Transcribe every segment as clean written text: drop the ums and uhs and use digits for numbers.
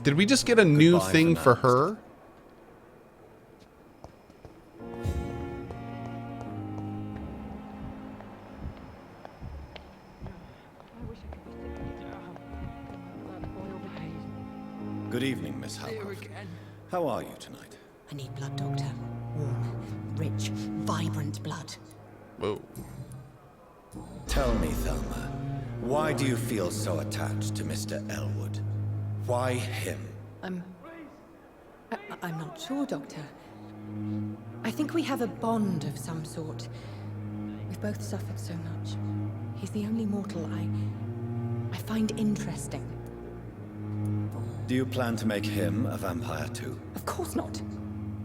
Did we just get a new Goodbye thing for for now, her? Good evening, Miss Howcroft. How are you tonight? I need blood, Doctor. Warm, rich, vibrant blood. Whoa. Tell me, Thelma, why do you feel so attached to Mr. Elwood? Why him? I'm not sure, Doctor. I think we have a bond of some sort. We've both suffered so much. He's the only mortal I find interesting. Do you plan to make him a vampire too? Of course not.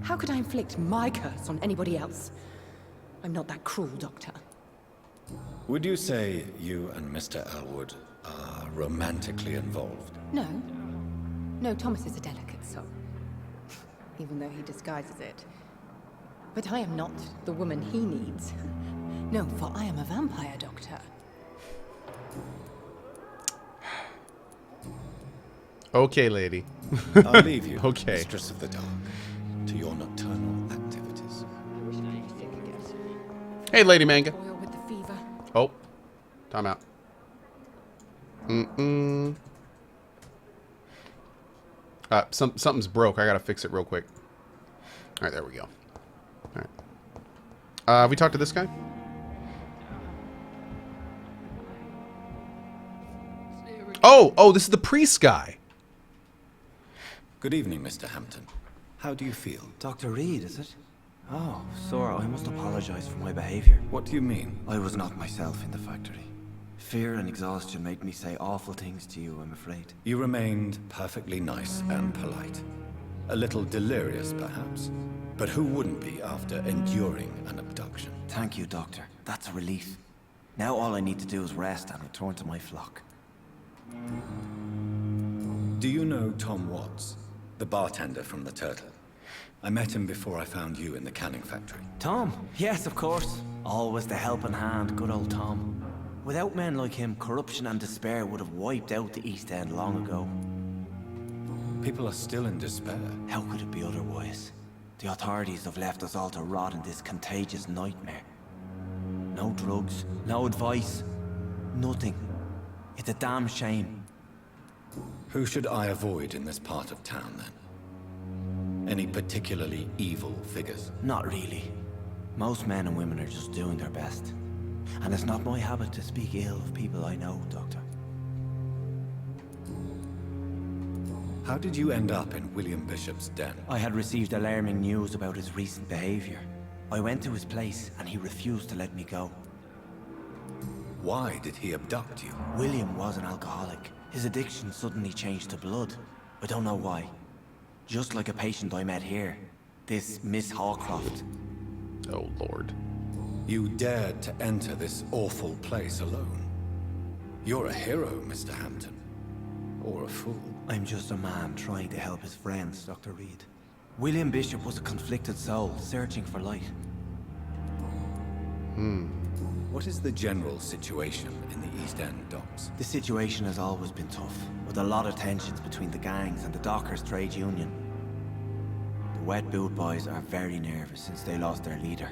How could I inflict my curse on anybody else? I'm not that cruel, Doctor. Would you say you and Mr. Elwood are romantically involved? No. No, Thomas is a delicate soul. Even though he disguises it. But I am not the woman he needs. No, for I am a vampire, Doctor. Okay, lady. I'll leave you, Okay. Mistress of the Dark, to your nocturnal activities. Hey, Lady Manga. Boil with the fever. Oh. Time out. Something's broke. I gotta fix it real quick. Alright, there we go. Alright. Have we talked to this guy? Oh, this is the priest guy. Good evening, Mr. Hampton. How do you feel? Dr. Reed, is it? Oh, sir, I must apologize for my behavior. What do you mean? I was not myself in the factory. Fear and exhaustion made me say awful things to you, I'm afraid. You remained perfectly nice and polite. A little delirious, perhaps. But who wouldn't be after enduring an abduction? Thank you, Doctor. That's a relief. Now all I need to do is rest and return to my flock. Do you know Tom Watts, the bartender from the Turtle? I met him before I found you in the canning factory. Tom? Yes, of course. Always the helping hand, good old Tom. Without men like him, corruption and despair would have wiped out the East End long ago. People are still in despair. How could it be otherwise? The authorities have left us all to rot in this contagious nightmare. No drugs, no advice, nothing. It's a damn shame. Who should I avoid in this part of town, then? Any particularly evil figures? Not really. Most men and women are just doing their best. And it's not my habit to speak ill of people I know, Doctor. How did you end up in William Bishop's den? I had received alarming news about his recent behavior. I went to his place and he refused to let me go. Why did he abduct you? William was an alcoholic. His addiction suddenly changed to blood. I don't know why. Just like a patient I met here. This Miss Hawcroft. Oh, Lord. You dared to enter this awful place alone. You're a hero, Mr. Hampton. Or a fool. I'm just a man trying to help his friends, Dr. Reed. William Bishop was a conflicted soul, searching for light. What is the general situation in the East End docks? The situation has always been tough, with a lot of tensions between the gangs and the Dockers' trade union. The Wet Boot Boys are very nervous since they lost their leader.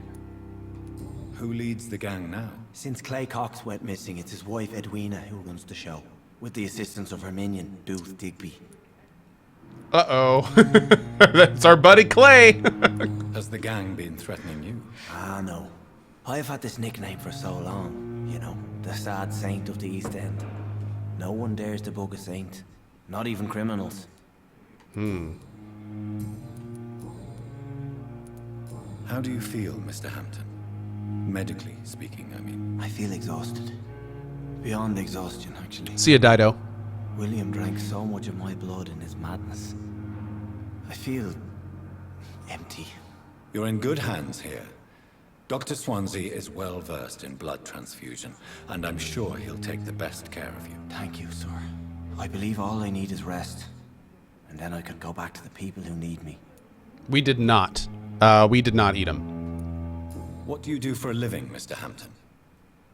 Who leads the gang now? Since Clay Cox went missing, it's his wife Edwina who runs the show, with the assistance of her minion, Booth Digby. Uh-oh. That's our buddy Clay. Has the gang been threatening you? Ah, no. I've had this nickname for so long, you know, the sad saint of the East End. No one dares to bug a saint, not even criminals. How do you feel, Mr. Hampton? Medically speaking, I mean. I feel exhausted. Beyond exhaustion, actually. See ya, Dido. William drank so much of my blood in his madness. I feel empty. You're in good hands here. Dr. Swansea is well versed in blood transfusion, and I'm sure he'll take the best care of you. Thank you, sir. I believe all I need is rest. And then I can go back to the people who need me. We did not. We did not eat him. What do you do for a living, Mr. Hampton?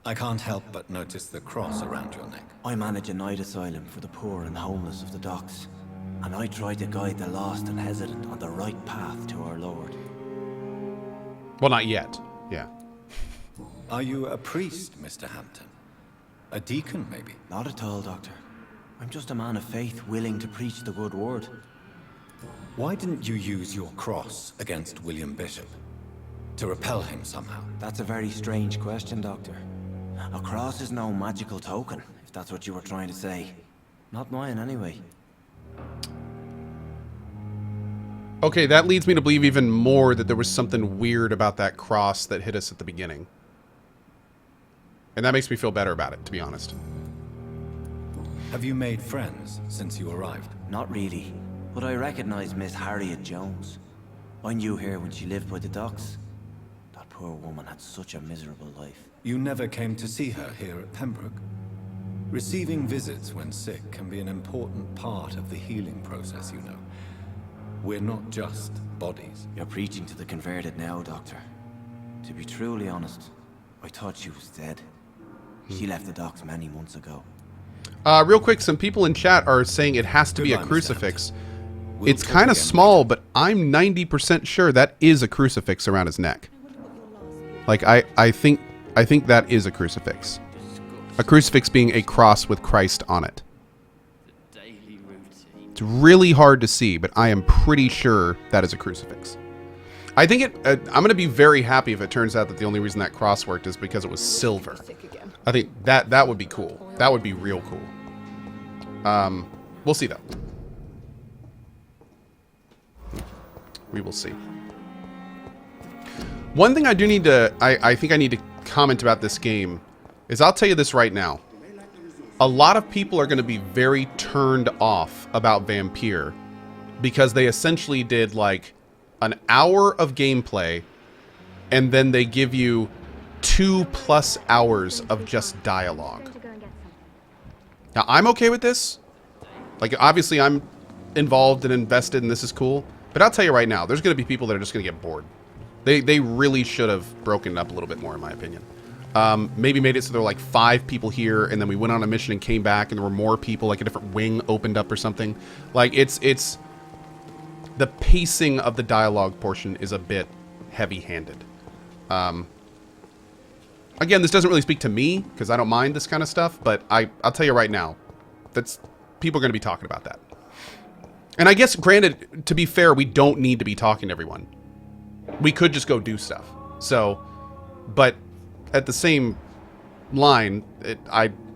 I can't help but notice the cross around your neck. I manage a night asylum for the poor and homeless of the docks. And I try to guide the lost and hesitant on the right path to our Lord. Well, not yet. Yeah. Are you a priest, Mr. Hampton? A deacon, maybe? Not at all, Doctor. I'm just a man of faith willing to preach the good word. Why didn't you use your cross against William Bishop? To repel him somehow? That's a very strange question, Doctor. A cross is no magical token, if that's what you were trying to say. Not mine, anyway. Okay, that leads me to believe even more that there was something weird about that cross that hit us at the beginning. And that makes me feel better about it, to be honest. Have you made friends since you arrived? Not really, but I recognize Miss Harriet Jones. I knew her when she lived by the docks. That poor woman had such a miserable life. You never came to see her here at Pembroke? Receiving visits when sick can be an important part of the healing process, you know. We're not just bodies. You're preaching to the converted now, Doctor. To be truly honest, I thought she was dead. She left the docks many months ago. Real quick, some people in chat are saying it has to be a Goodbye, Mr. crucifix. We'll It's talk kind of again small, later. but I'm 90% sure that is a crucifix around his neck. Like, I think that is a crucifix. A crucifix being a cross with Christ on it. It's really hard to see, but I am pretty sure that is a crucifix. I think it... I'm going to be very happy if it turns out that the only reason that cross worked is because it was silver. I think that would be cool. That would be real cool. We'll see, though. We will see. One thing I do need to... I think I need to comment about this game is I'll tell you this right now. A lot of people are going to be very turned off about Vampyr because they essentially did like an hour of gameplay and then they give you 2+ hours of just dialogue. Now, I'm okay with this. Like, obviously, I'm involved and invested and this is cool. But I'll tell you right now, there's going to be people that are just going to get bored. They really should have broken it up a little bit more, in my opinion. Maybe made it so there were like 5 people here, and then we went on a mission and came back, and there were more people, like a different wing opened up or something. Like, it's the pacing of the dialogue portion is a bit heavy-handed. Again, this doesn't really speak to me, because I don't mind this kind of stuff, but I'll tell you right now, people are going to be talking about that. And I guess, granted, to be fair, we don't need to be talking to everyone. We could just go do stuff. So, but at the same line,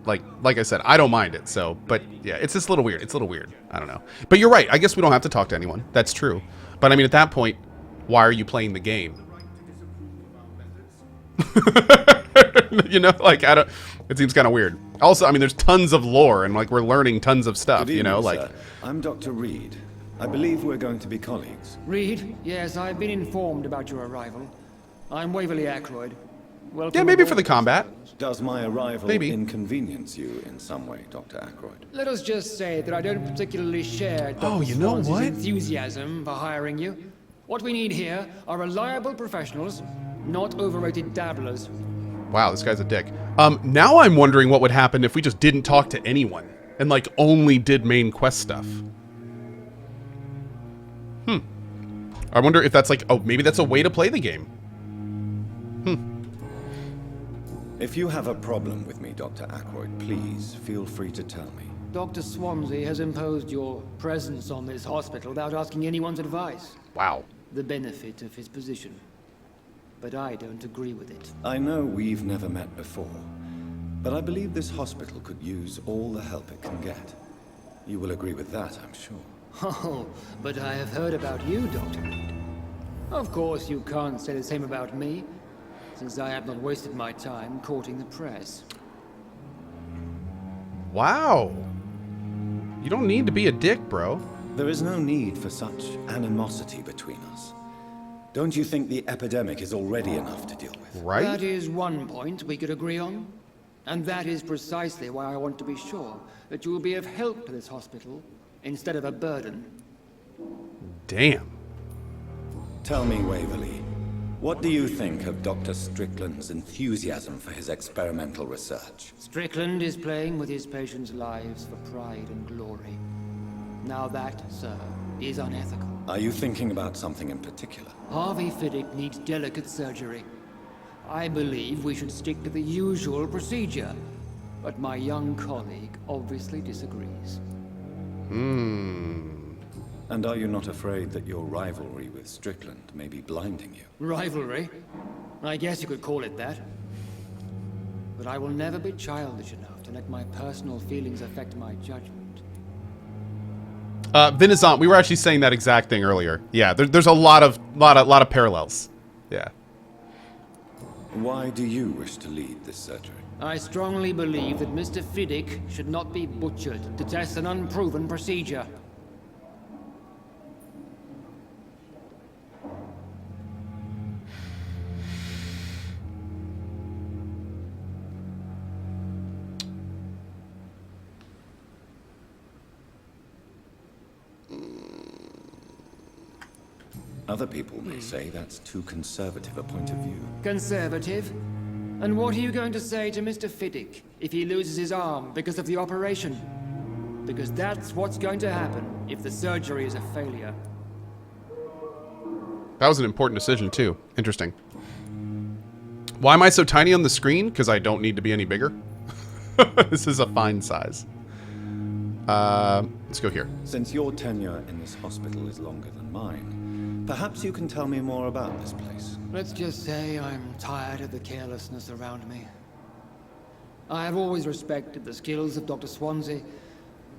like I said, I don't mind it. So, but yeah, it's just a little weird. It's a little weird. I don't know. But you're right. I guess we don't have to talk to anyone. That's true. But I mean, at that point, why are you playing the game? You know, like, it seems kind of weird. Also, I mean, there's tons of lore and like we're learning tons of stuff, Good evening, you know, sir. like. I'm Dr. Reed. I believe we're going to be colleagues. Reed, yes, I've been informed about your arrival. I'm Waverly Aykroyd. Welcome Yeah, maybe aboard. for the combat. Does my arrival Maybe. inconvenience you in some way, Dr. Aykroyd? Let us just say that I don't particularly share Dr. Oh, you know Swans's what? enthusiasm for hiring you. What we need here are reliable professionals, not overrated dabblers. Wow, this guy's a dick. Now I'm wondering what would happen if we just didn't talk to anyone and like only did main quest stuff. I wonder if that's like, oh, maybe that's a way to play the game. If you have a problem with me, Dr. Aykroyd, please feel free to tell me. Dr. Swansea has imposed your presence on this hospital without asking anyone's advice. Wow. The benefit of his position. But I don't agree with it. I know we've never met before, but I believe this hospital could use all the help it can get. You will agree with that, I'm sure. Oh, but I have heard about you, Dr. Reed. Of course, you can't say the same about me, since I have not wasted my time courting the press. Wow. You don't need to be a dick, bro. There is no need for such animosity between us. Don't you think the epidemic is already enough to deal with? Right? That is one point we could agree on. And that is precisely why I want to be sure that you will be of help to this hospital instead of a burden. Damn. Tell me, Waverly, what do you think of Dr. Strickland's enthusiasm for his experimental research? Strickland is playing with his patients' lives for pride and glory. Now that, sir, is unethical. Are you thinking about something in particular? Harvey Fiddick needs delicate surgery. I believe we should stick to the usual procedure, but my young colleague obviously disagrees. And are you not afraid that your rivalry with Strickland may be blinding you? Rivalry? I guess you could call it that. But I will never be childish enough to let my personal feelings affect my judgment. Vinizant, we were actually saying that exact thing earlier. Yeah, there's a lot of parallels. Yeah. Why do you wish to lead this surgery? I strongly believe that Mr. Fiddick should not be butchered to test an unproven procedure. Other people may say that's too conservative a point of view. Conservative? And what are you going to say to Mr. Fiddick if he loses his arm because of the operation? Because that's what's going to happen if the surgery is a failure. That was an important decision, too. Interesting. Why am I so tiny on the screen? Because I don't need to be any bigger. This is a fine size. Let's go here. Since your tenure in this hospital is longer than mine, perhaps you can tell me more about this place. Let's just say I'm tired of the carelessness around me. I have always respected the skills of Dr. Swansea,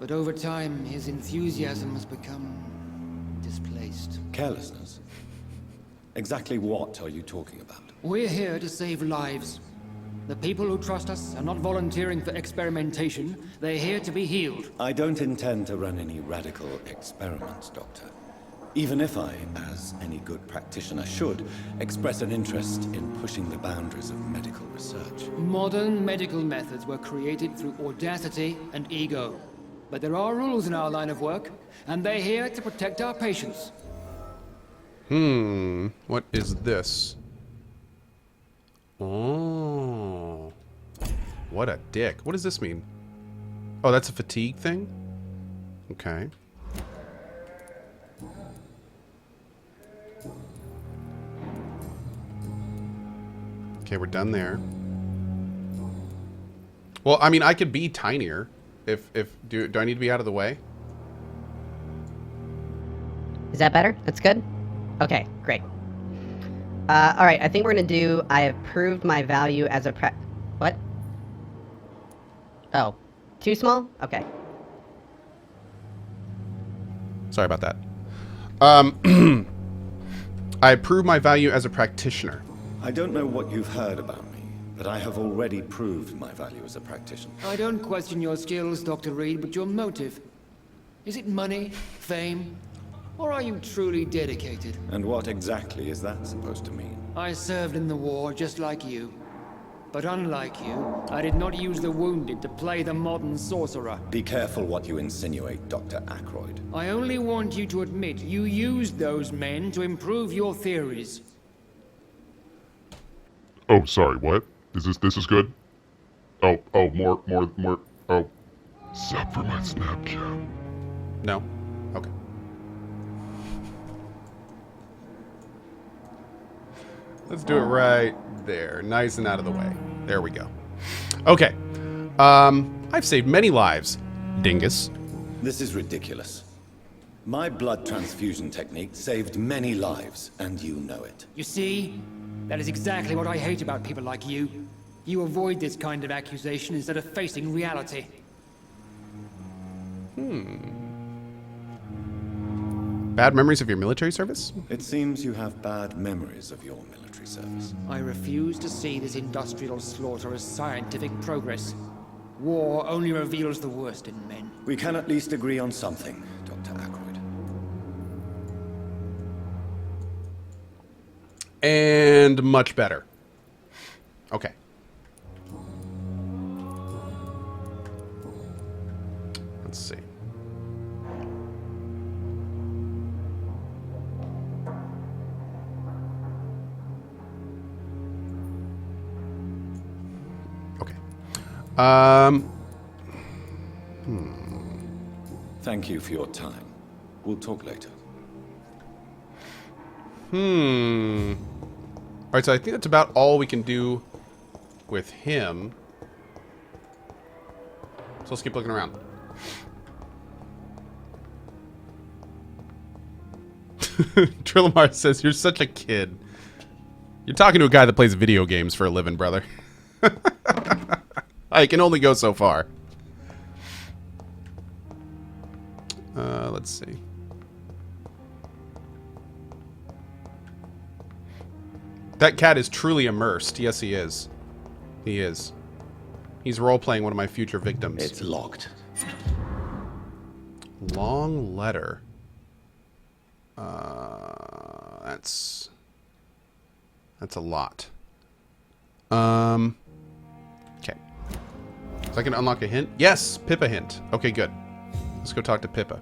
but over time his enthusiasm has become displaced. Carelessness? Exactly what are you talking about? We're here to save lives. The people who trust us are not volunteering for experimentation. They're here to be healed. I don't intend to run any radical experiments, Doctor. Even if I, as any good practitioner should, express an interest in pushing the boundaries of medical research. Modern medical methods were created through audacity and ego. But there are rules in our line of work, and they're here to protect our patients. What is this? Oh. What a dick. What does this mean? Oh, that's a fatigue thing? Okay. Okay, we're done there. Well, I mean, I could be tinier. Do I need to be out of the way? Is that better? That's good? Okay, great. Alright, I think we're gonna do, I have proved my value as a what? Oh, too small? Okay. Sorry about that. I prove my value as a practitioner. I don't know what you've heard about me, but I have already proved my value as a practitioner. I don't question your skills, Dr. Reed, but your motive. Is it money, fame, or are you truly dedicated? And what exactly is that supposed to mean? I served in the war just like you. But unlike you, I did not use the wounded to play the modern sorcerer. Be careful what you insinuate, Dr. Aykroyd. I only want you to admit you used those men to improve your theories. Oh, sorry, what? This is good? Oh, more, oh. Sub for my Snapchat. No? Okay. Let's do it right there. Nice and out of the way. There we go. Okay. I've saved many lives, dingus. This is ridiculous. My blood transfusion technique saved many lives, and you know it. You see? That is exactly what I hate about people like you. You avoid this kind of accusation instead of facing reality. Bad memories of your military service? It seems you have bad memories of your military service. I refuse to see this industrial slaughter as scientific progress. War only reveals the worst in men. We can at least agree on something, Dr. Aykroyd. And much better. Okay. Let's see. Okay. Thank you for your time. We'll talk later. Alright, so I think that's about all we can do with him. So let's keep looking around. Trillamar says, "You're such a kid." You're talking to a guy that plays video games for a living, brother. I can only go so far. Let's see. That cat is truly immersed. Yes, he is. He is. He's role-playing one of my future victims. It's locked. Long letter. That's a lot. Okay. So I can unlock a hint? Yes! Pippa hint. Okay, good. Let's go talk to Pippa.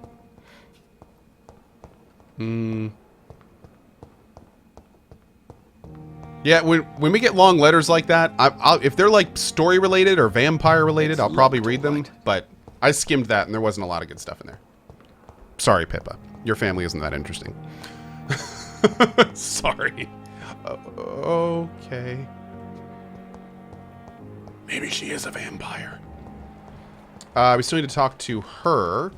Yeah, when we get long letters like that, if they're like story related or vampire related, I'll probably read them. But I skimmed that and there wasn't a lot of good stuff in there. Sorry, Pippa. Your family isn't that interesting. Sorry. Okay. Maybe she is a vampire. We still need to talk to her.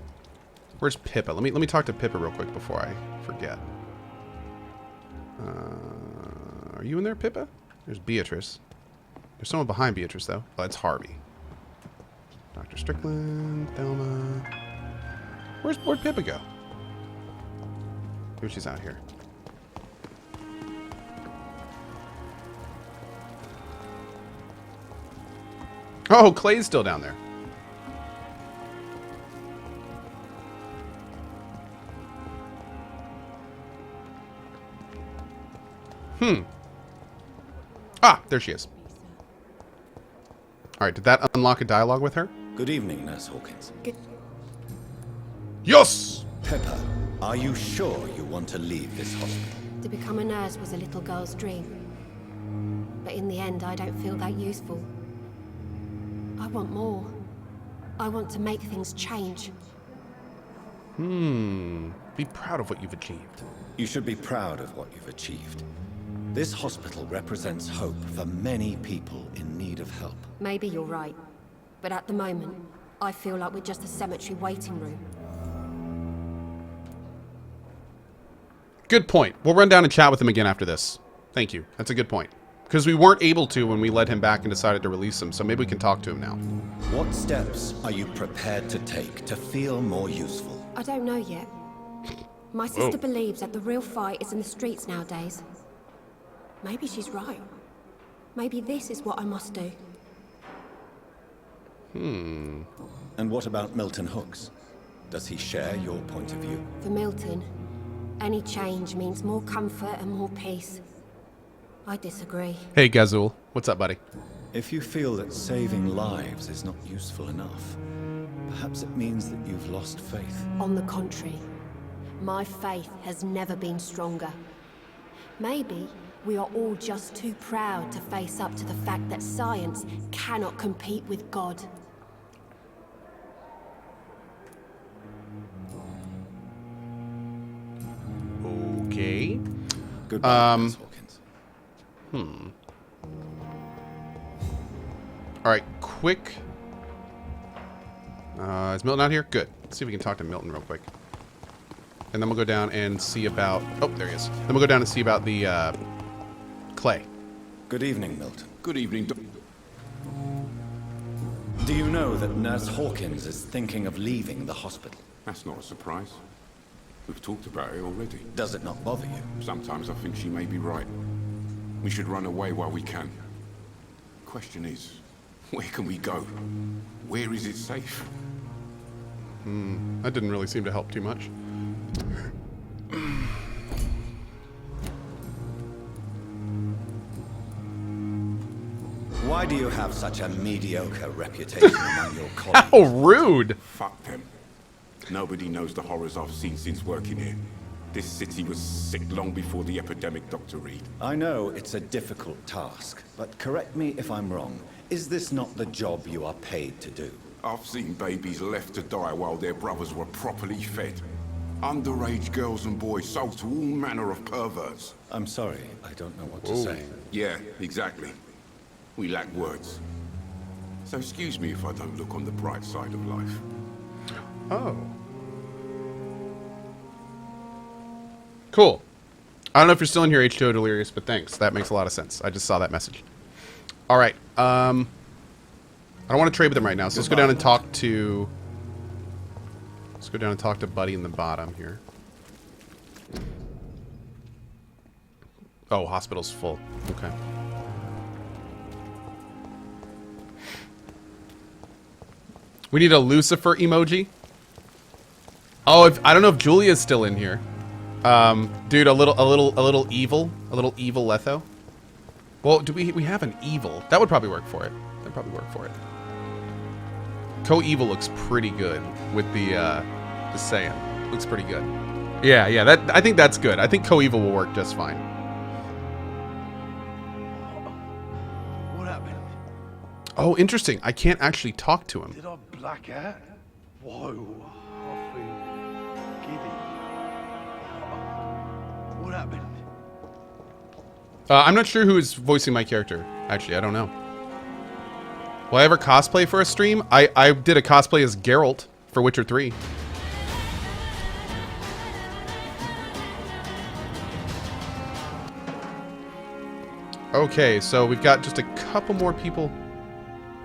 Where's Pippa? Let me talk to Pippa real quick before I forget. Are you in there, Pippa? There's Beatrice. There's someone behind Beatrice, though. Oh, that's Harvey. Dr. Strickland, Thelma. Where'd Pippa go? Maybe she's out here. Oh, Clay's still down there. Ah, there she is. Alright, did that unlock a dialogue with her? Good evening, Nurse Hawkins. Yes! Pippa, are you sure you want to leave this hospital? To become a nurse was a little girl's dream. But in the end, I don't feel that useful. I want more. I want to make things change. Be proud of what you've achieved. You should be proud of what you've achieved. This hospital represents hope for many people in need of help. Maybe you're right. But at the moment, I feel like we're just a cemetery waiting room. Good point. We'll run down and chat with him again after this. Thank you. That's a good point. Because we weren't able to when we led him back and decided to release him, so maybe we can talk to him now. What steps are you prepared to take to feel more useful? I don't know yet. My sister believes that the real fight is in the streets nowadays. Maybe she's right. Maybe this is what I must do. And what about Milton Hooks? Does he share your point of view? For Milton, any change means more comfort and more peace. I disagree. Hey, Gazul. What's up, buddy? If you feel that saving lives is not useful enough, perhaps it means that you've lost faith. On the contrary, my faith has never been stronger. Maybe we are all just too proud to face up to the fact that science cannot compete with God. Okay. Goodbye, Miss Hawkins. Alright, quick. Is Milton out here? Good. Let's see if we can talk to Milton real quick. And then we'll go down and see about... Oh, there he is. Then we'll go down and see about the, Clay. Good evening, Milton. Good evening, Do you know that Nurse Hawkins is thinking of leaving the hospital? That's not a surprise. We've talked about it already. Does it not bother you? Sometimes I think she may be right. We should run away while we can. Question is, where can we go? Where is it safe? That didn't really seem to help too much. Why do you have such a mediocre reputation among your colleagues? How rude! Fuck them. Nobody knows the horrors I've seen since working here. This city was sick long before the epidemic, Dr. Reed. I know it's a difficult task, but correct me if I'm wrong. Is this not the job you are paid to do? I've seen babies left to die while their brothers were properly fed. Underage girls and boys sold to all manner of perverts. I'm sorry, I don't know what to say. Yeah, exactly. We lack words. So excuse me if I don't look on the bright side of life. Oh. Cool. I don't know if you're still in here, H2O Delirious, but thanks. That makes a lot of sense. I just saw that message. All right. I don't want to trade with him right now, so let's go down and talk to... Let's go down and talk to Buddy in the bottom here. Oh, hospital's full. Okay. We need a Lucifer emoji. Oh, I don't know if Julia's still in here. Dude, a little evil Letho. Well, do we have an evil? That would probably work for it. That'd probably work for it. Co-evil looks pretty good with the just saying. Looks pretty good. Yeah, that I think that's good. I think co-evil will work just fine. What happened? Oh, interesting. I can't actually talk to him. Did I black out? Whoa, I feel giddy. What happened? I'm not sure who is voicing my character. Actually, I don't know. Will I ever cosplay for a stream? I did a cosplay as Geralt for Witcher 3. Okay, so we've got just a couple more people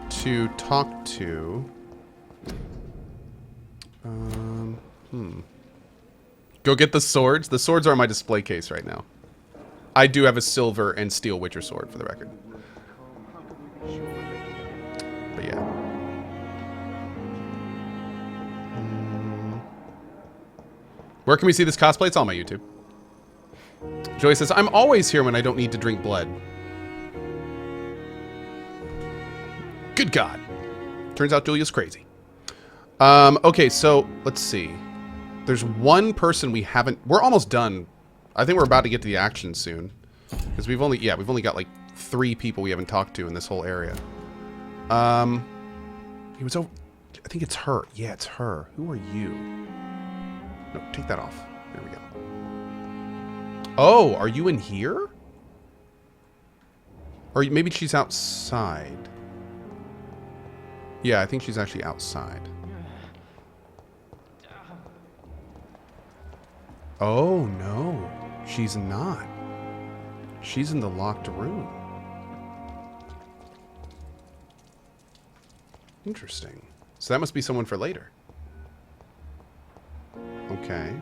to talk to. Go get the swords. The swords are in my display case right now. I do have a silver and steel Witcher sword, for the record. But yeah. Where can we see this cosplay? It's on my YouTube. Joey says, I'm always here when I don't need to drink blood. Good God. Turns out Julia's crazy. Okay, so let's see. There's one person we haven't... We're almost done. I think we're about to get to the action soon. Because we've only got like 3 people we haven't talked to in this whole area. He was over... I think it's her. Yeah, it's her. Who are you? No, take that off. There we go. Oh, are you in here? Or maybe she's outside. Yeah, I think she's actually outside. Oh, no. She's not. She's in the locked room. Interesting. So that must be someone for later. Okay.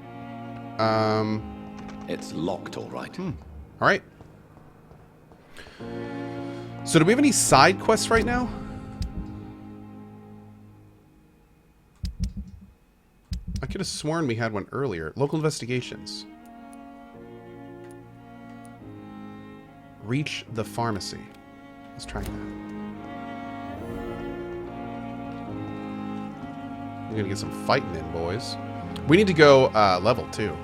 It's locked, all right. All right. So do we have any side quests right now? I could have sworn we had one earlier. Local investigations. Reach the pharmacy. Let's try that. We're gonna get some fighting in, boys. We need to go level 2.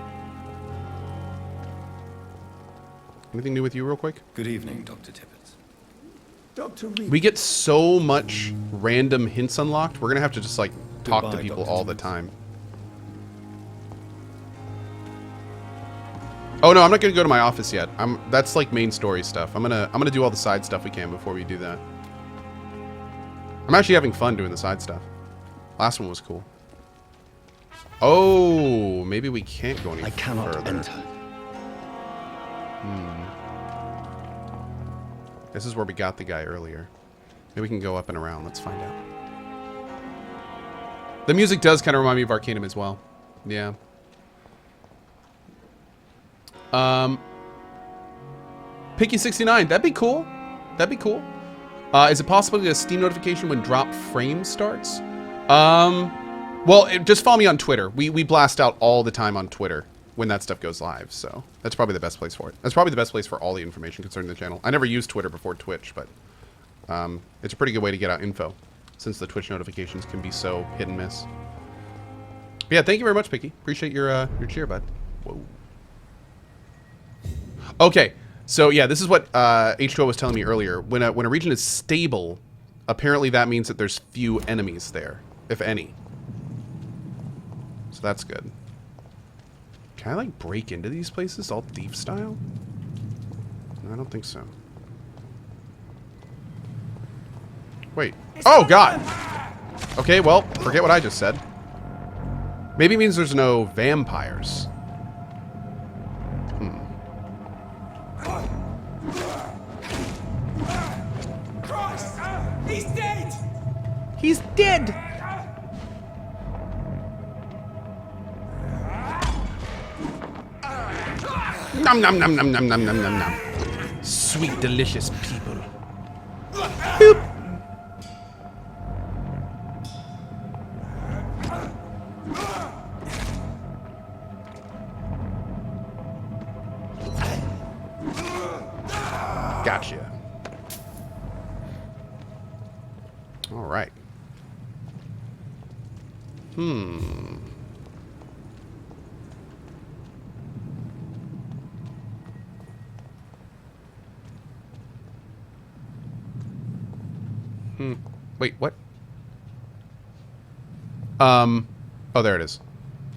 Anything new with you real quick? Good evening, Dr. Tippett. Dr. Reed. We get so much random hints unlocked. We're gonna have to just like talk to Goodbye, people Dr. all the Tippett. time. Oh no, I'm not gonna go to my office yet. That's like main story stuff. I'm gonna do all the side stuff we can before we do that. I'm actually having fun doing the side stuff. Last one was cool. Oh, maybe we can't go any further. I cannot enter. This is where we got the guy earlier. Maybe we can go up and around. Let's find out. The music does kind of remind me of Arcanum as well. Yeah. Picky69, that'd be cool. That'd be cool. Is it possible to get a Steam notification when drop frame starts? Well, just follow me on Twitter. We blast out all the time on Twitter when that stuff goes live, so that's probably the best place for it. That's probably the best place for all the information concerning the channel. I never used Twitter before Twitch, but it's a pretty good way to get out info since the Twitch notifications can be so hit and miss. But yeah, thank you very much, Picky. Appreciate your cheer, bud. Whoa. Okay, so yeah, this is what H2O was telling me earlier. When a region is stable, apparently that means that there's few enemies there. if any. So that's good. Can I, like, break into these places all thief style? No, I don't think so. Wait. Oh, God! Okay, well, forget what I just said. Maybe it means there's no vampires. He's dead! He's dead! Nom nom nom nom nom nom nom nom nom. Sweet, delicious people. Boop. Gotcha. All right. Wait, what? Oh, there it is.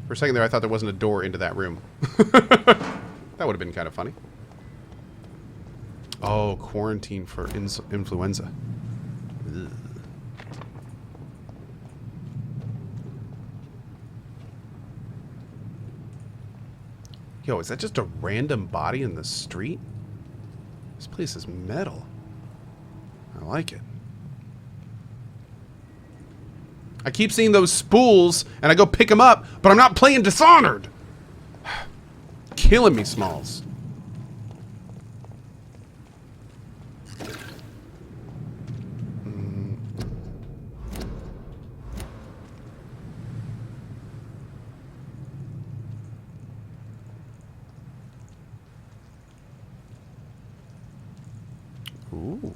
For a second there, I thought there wasn't a door into that room. That would have been kind of funny. Oh, quarantine for influenza. Ugh. Yo, is that just a random body in the street? This place is metal. I like it. I keep seeing those spools, and I go pick them up, but I'm not playing Dishonored! Killing me, Smalls. Ooh.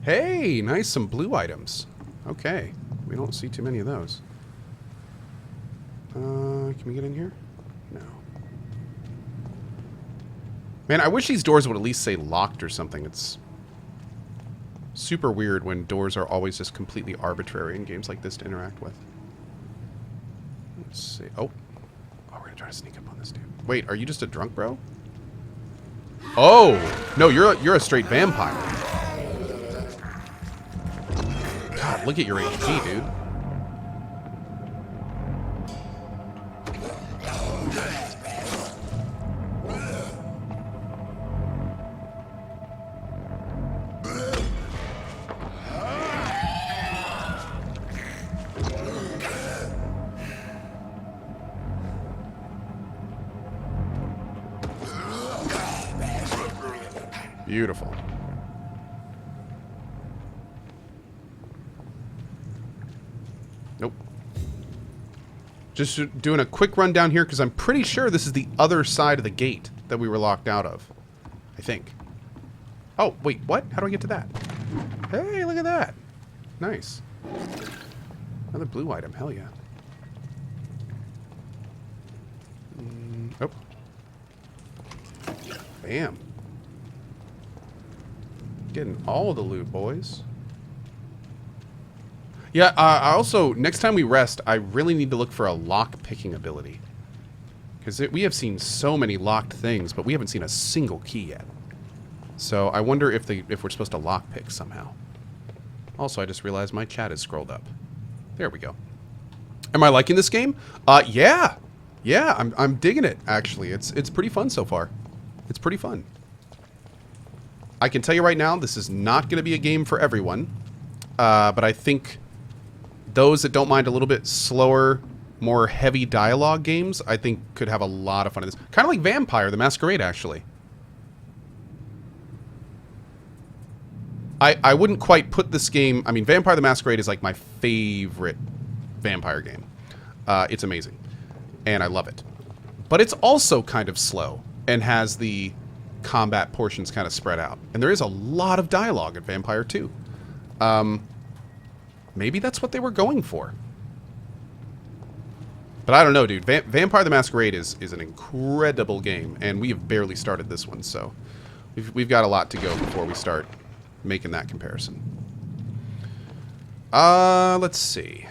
Hey, nice, some blue items. Okay, we don't see too many of those. Can we get in here? No. Man, I wish these doors would at least say locked or something. It's super weird when doors are always just completely arbitrary in games like this to interact with. Let's see. Oh, we're gonna try to sneak up on this dude. Wait, are you just a drunk bro? Oh, no, you're a straight vampire. God, look at your HP, dude. Beautiful. Nope. Just doing a quick run down here because I'm pretty sure this is the other side of the gate that we were locked out of. I think. Oh, wait, what? How do I get to that? Hey, look at that. Nice. Another blue item. Hell yeah. Oh. Bam. Getting all the loot, boys. Yeah, I also, next time we rest, I really need to look for a lock-picking ability. Because we have seen so many locked things, but we haven't seen a single key yet. So I wonder if we're supposed to lock-pick somehow. Also, I just realized my chat is scrolled up. There we go. Am I liking this game? Yeah. Yeah, I'm digging it, actually. It's pretty fun so far. It's pretty fun. I can tell you right now, this is not going to be a game for everyone. But I think those that don't mind a little bit slower, more heavy dialogue games, I think could have a lot of fun in this. Kind of like Vampyr the Masquerade, actually. I wouldn't quite put this game... I mean, Vampyr the Masquerade is like my favorite vampire game. It's amazing. And I love it. But it's also kind of slow and has the combat portions kind of spread out. And there is a lot of dialogue in Vampyr 2. Maybe that's what they were going for. But I don't know, dude. Vampyr the Masquerade is an incredible game, and we have barely started this one, so we've got a lot to go before we start making that comparison. Let's see.